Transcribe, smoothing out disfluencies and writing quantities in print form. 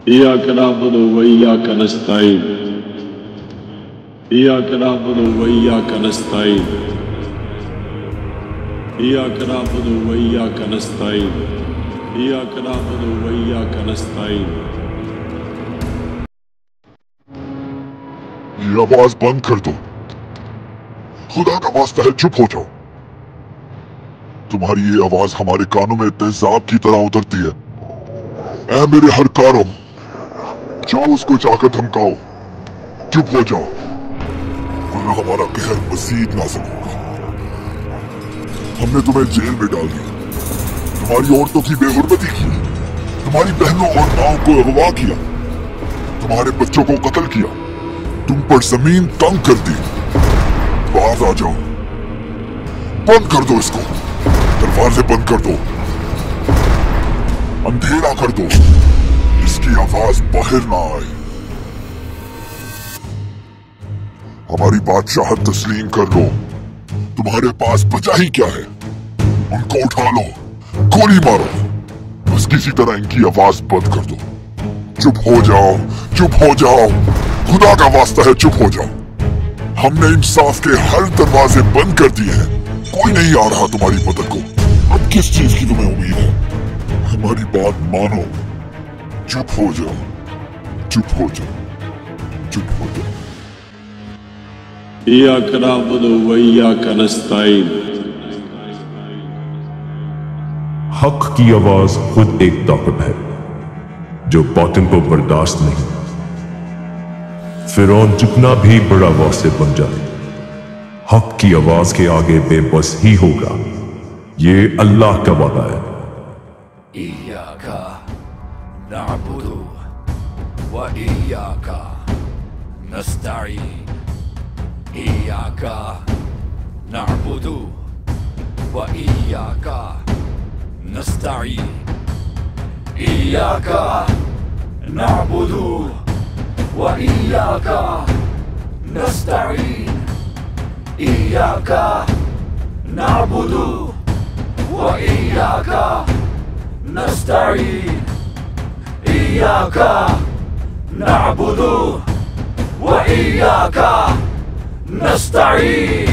इय्याका नअबुदु व इय्याका नस्तईन इय्याका नअबुदु व इय्याका नस्तईन इय्याका नअबुदु व इय्याका नस्तईन इय्याका नअबुदु व इय्याका नस्तईन। ये आवाज बंद कर दो, खुदा का वास्ता है चुप हो जाओ। तुम्हारी ये आवाज हमारे कानों में तेजाब की तरह उतरती है। ऐ मेरे हर कारों, जाओ उसको जाकर धमकाओ, चुप हो जाओ वरना हमारा कहर मजीद नाजुक होगा। हमने तुम्हें जेल में डाल दिया, तुम्हारी औरतों की बेहुरमती की, तुम्हारी बहनों और माओं को अगवा किया, तुम्हारे बच्चों को कत्ल किया, तुम पर जमीन तंग कर दी। बाहर आ जाओ, बंद कर दो इसको, दरवाजे बंद कर दो, अंधेरा कर दो, इसकी आवाज बाहर ना आए। हमारी बादशाहत तस्लीम कर लो, तुम्हारे पास बचा ही क्या है। उनको उठा लो, गोली मारो, बस किसी तरह इनकी आवाज बंद कर दो। चुप हो जाओ, चुप हो जाओ, खुदा का वास्ता है चुप हो जाओ। हमने इंसाफ के हर दरवाजे बंद कर दिए हैं, कोई नहीं आ रहा तुम्हारी मदद को। अब किस चीज की तुम्हें उम्मीद है? हमारी बात मानो, चुप हो जाओ, चुप हो जाओ, चुप हो जाओ। इय्याका नअबुदु व इय्याका नस्तईन। हक की आवाज खुद एक ताकत है जो बातिल को बर्दाश्त नहीं। फिरौन जितना भी बड़ा वासिफ बन जाए, हक की आवाज के आगे बेबस ही होगा। ये अल्लाह का वादा है। इय्याका नअबुदु व इय्याका नस्तईन इय्याका नअबुदु व इय्याका नस्तईन इय्याका नअबुदु व इय्याका नस्तईन इय्याका नअबुदु व इय्याका नस्तईन इय्याका नअबुदु व इय्याका नस्तईन।